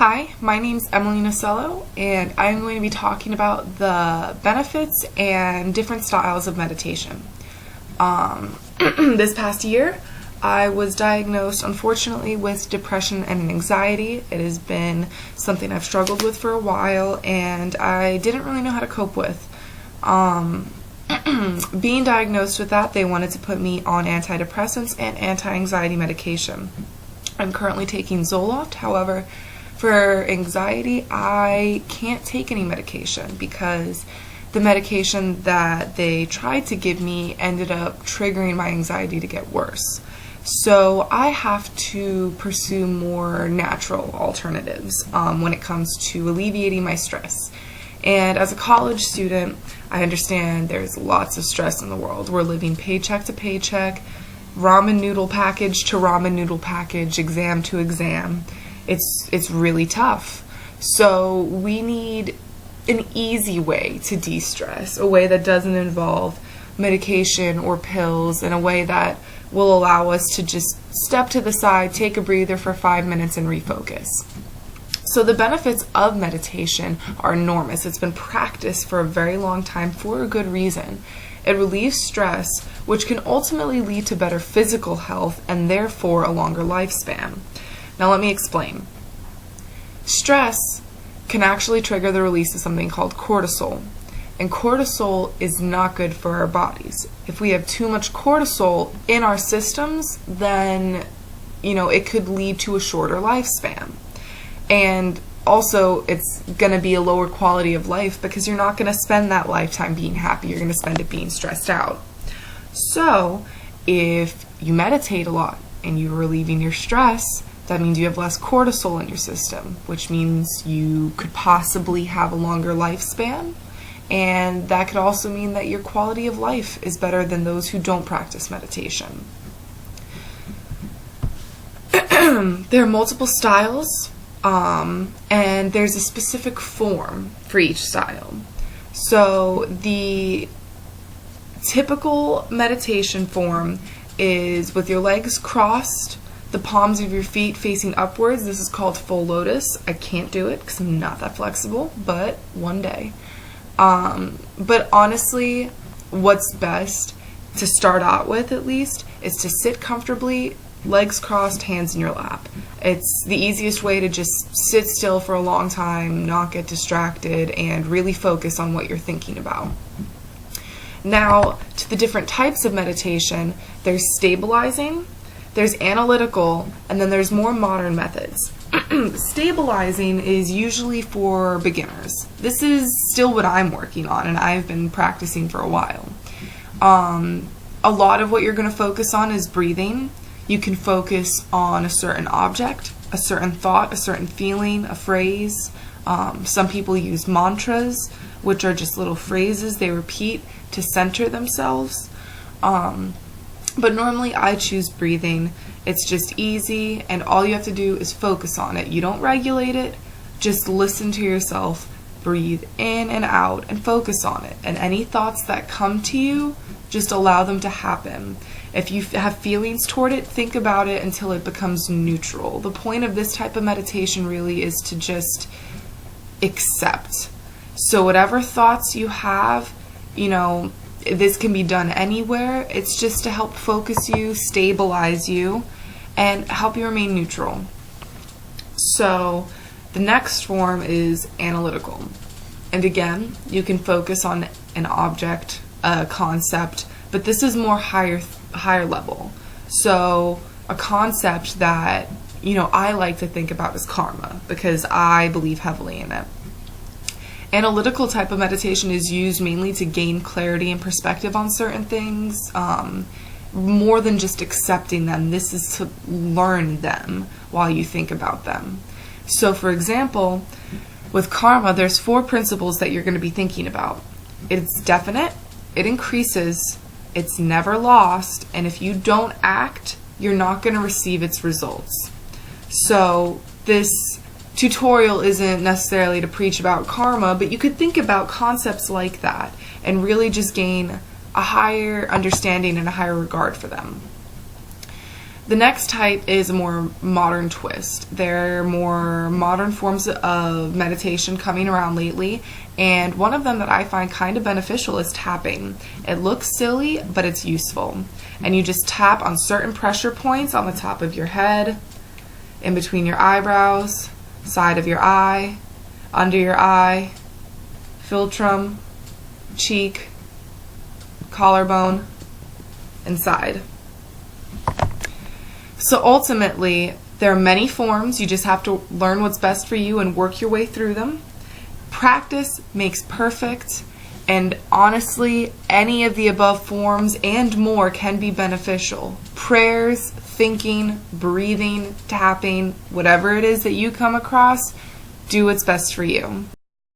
Hi, my name's Emily Nasello, and I'm going to be talking about the benefits and different styles of meditation. This past year, I was diagnosed, unfortunately, with depression and anxiety. It has been something I've struggled with for a while, and I didn't really know how to cope with. Being diagnosed with that, they wanted to put me on antidepressants and anti-anxiety medication. I'm currently taking Zoloft. However, for anxiety, I can't take any medication because the medication that they tried to give me ended up triggering my anxiety to get worse. So I have to pursue more natural alternatives when it comes to alleviating my stress. And as a college student, I understand there's lots of stress in the world. We're living paycheck to paycheck, ramen noodle package to ramen noodle package, exam to exam. It's really tough. So we need an easy way to de-stress, a way that doesn't involve medication or pills, in a way that will allow us to just step to the side, take a breather for 5 minutes, and refocus. So the benefits of meditation are enormous. It's been practiced for a very long time for a good reason. It relieves stress, which can ultimately lead to better physical health and therefore a longer lifespan. Now let me explain. Stress can actually trigger the release of something called cortisol. And cortisol is not good for our bodies. If we have too much cortisol in our systems, then, it could lead to a shorter lifespan. And also, it's going to be a lower quality of life because you're not going to spend that lifetime being happy. You're going to spend it being stressed out. So, if you meditate a lot and you're relieving your stress, that means you have less cortisol in your system, which means you could possibly have a longer lifespan. And that could also mean that your quality of life is better than those who don't practice meditation. There are multiple styles, and there's a specific form for each style. So the typical meditation form is with your legs crossed, the palms of your feet facing upwards. This is called full lotus. I can't do it because I'm not that flexible, but one day. But honestly, what's best to start out with, at least, is to sit comfortably, legs crossed, hands in your lap. It's the easiest way to just sit still for a long time, not get distracted, and really focus on what you're thinking about. Now, to the different types of meditation, there's stabilizing, there's analytical, and then there's more modern methods. Stabilizing is usually for beginners. This is still what I'm working on, and I've been practicing for a while. A lot of what you're going to focus on is breathing. You can focus on a certain object, a certain thought, a certain feeling, a phrase. Some people use mantras, which are just little phrases they repeat to center themselves. But normally I choose breathing. It's just easy, and all you have to do is focus on it. You don't regulate it, just listen to yourself, breathe in and out, and focus on it. And any thoughts that come to you, just allow them to happen. If you have feelings toward it, think about it until it becomes neutral. The point of this type of meditation really is to just accept. So whatever thoughts you have, this can be done anywhere. It's just to help focus you, stabilize you, and help you remain neutral. So the next form is analytical. And again, you can focus on an object, a concept, but this is more higher level. So a concept that, I like to think about is karma, because I believe heavily in it. Analytical type of meditation is used mainly to gain clarity and perspective on certain things, more than just accepting them. This is to learn them while you think about them. So for example, with karma, there's 4 principles that you're going to be thinking about. It's definite, it increases, it's never lost, and if you don't act, you're not going to receive its results. So this tutorial isn't necessarily to preach about karma, but you could think about concepts like that and really just gain a higher understanding and a higher regard for them. The next type is a more modern twist. There are more modern forms of meditation coming around lately, and one of them that I find kind of beneficial is tapping. It looks silly, but it's useful. And you just tap on certain pressure points on the top of your head, in between your eyebrows, side of your eye, under your eye, philtrum, cheek, collarbone, and side. So ultimately, there are many forms. You just have to learn what's best for you and work your way through them. Practice makes perfect, and honestly, any of the above forms and more can be beneficial. Prayers, thinking, breathing, tapping, whatever it is that you come across, do what's best for you.